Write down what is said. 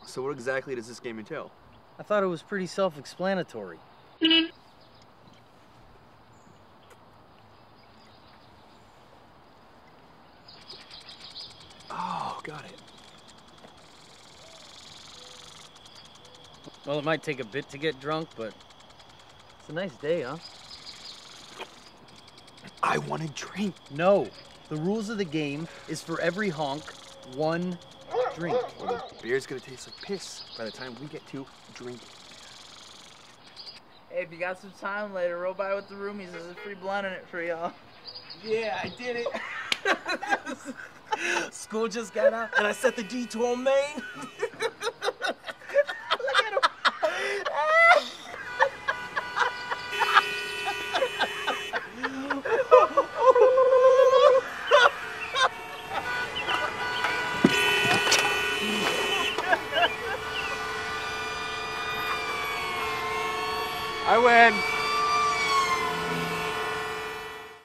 So what exactly does this game entail? I thought it was pretty self-explanatory. Oh, got it. Well, it might take a bit to get drunk, but it's a nice day, huh? I want to drink. No. The rules of the game is for every honk, one drink. Well, the beer's gonna taste like piss by the time we get to drinking. Hey, if you got some time later, roll by with the roomies. There's a free blunt in it for y'all. Yeah, I did it. School just got out, and I set the detour on Main. Look at him. I win.